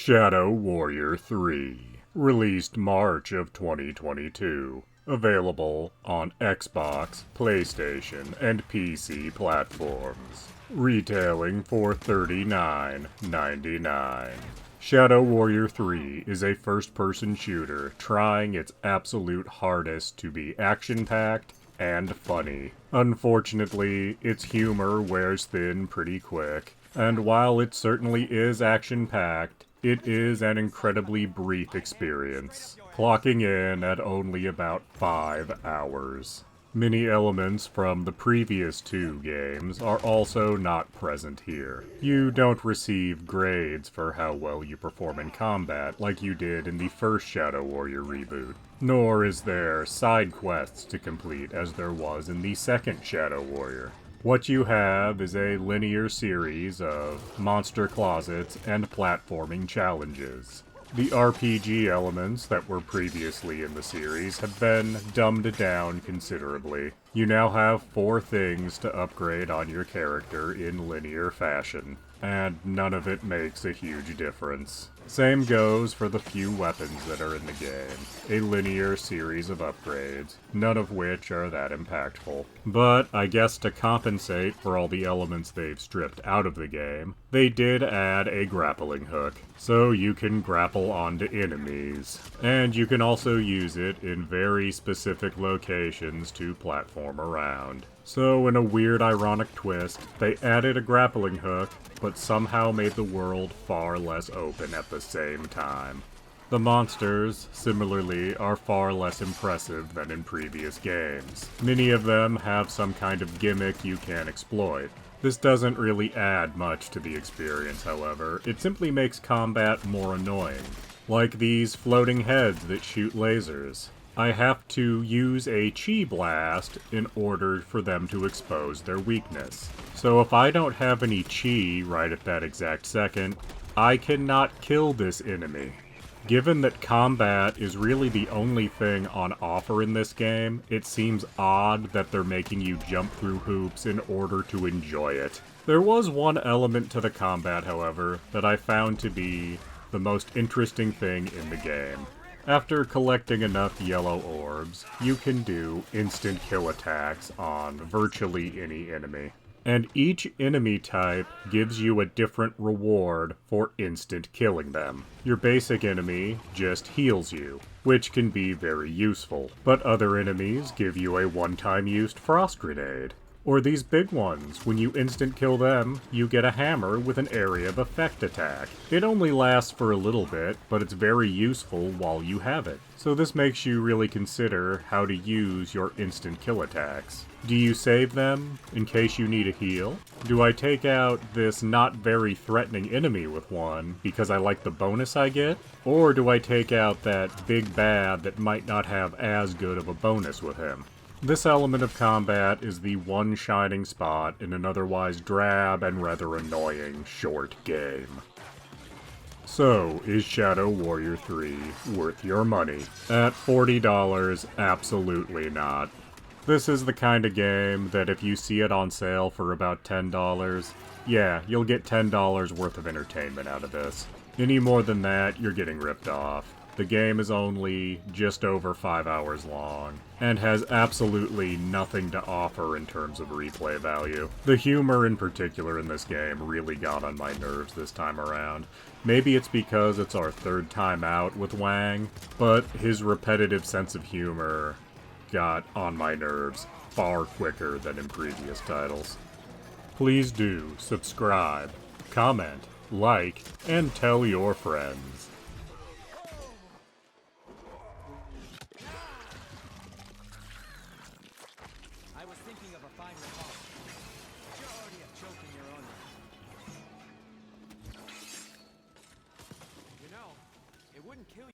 Shadow Warrior 3, released March of 2022, available on Xbox, PlayStation, and PC platforms, retailing for $39.99. Shadow Warrior 3 is a first-person shooter trying its absolute hardest to be action-packed and funny. Unfortunately, its humor wears thin pretty quick, and while it certainly is action-packed, it is an incredibly brief experience, clocking in at only about 5 hours. Many elements from the previous two games are also not present here. You don't receive grades for how well you perform in combat like you did in the first Shadow Warrior reboot, nor is there side quests to complete as there was in the second Shadow Warrior. What you have is a linear series of monster closets and platforming challenges. The RPG elements that were previously in the series have been dumbed down considerably. You now have 4 things to upgrade on your character in linear fashion, and none of it makes a huge difference. Same goes for the few weapons that are in the game. A linear series of upgrades, none of which are that impactful. But I guess to compensate for all the elements they've stripped out of the game, they did add a grappling hook, so you can grapple onto enemies. And you can also use it in very specific locations to platform around. So in a weird ironic twist, they added a grappling hook, but somehow made the world far less open at the same time. The monsters, similarly, are far less impressive than in previous games. Many of them have some kind of gimmick you can exploit. This doesn't really add much to the experience, however. It simply makes combat more annoying. Like these floating heads that shoot lasers. I have to use a chi blast in order for them to expose their weakness. So if I don't have any chi right at that exact second, I cannot kill this enemy. Given that combat is really the only thing on offer in this game, it seems odd that they're making you jump through hoops in order to enjoy it. There was one element to the combat, however, that I found to be the most interesting thing in the game. After collecting enough yellow orbs, you can do instant kill attacks on virtually any enemy. And each enemy type gives you a different reward for instant killing them. Your basic enemy just heals you, which can be very useful, but other enemies give you a one-time used frost grenade. Or these big ones, when you instant kill them, you get a hammer with an area of effect attack. It only lasts for a little bit, but it's very useful while you have it. So this makes you really consider how to use your instant kill attacks. Do you save them in case you need a heal? Do I take out this not very threatening enemy with one because I like the bonus I get? Or do I take out that big bad that might not have as good of a bonus with him? This element of combat is the one shining spot in an otherwise drab and rather annoying short game. So, is Shadow Warrior 3 worth your money? At $40, absolutely not. This is the kind of game that if you see it on sale for about $10, yeah, you'll get $10 worth of entertainment out of this. Any more than that, you're getting ripped off. The game is only just over 5 hours long, and has absolutely nothing to offer in terms of replay value. The humor in particular in this game really got on my nerves this time around. Maybe it's because it's our 3rd time out with Wang, but his repetitive sense of humor got on my nerves far quicker than in previous titles. Please do subscribe, comment, like, and tell your friends.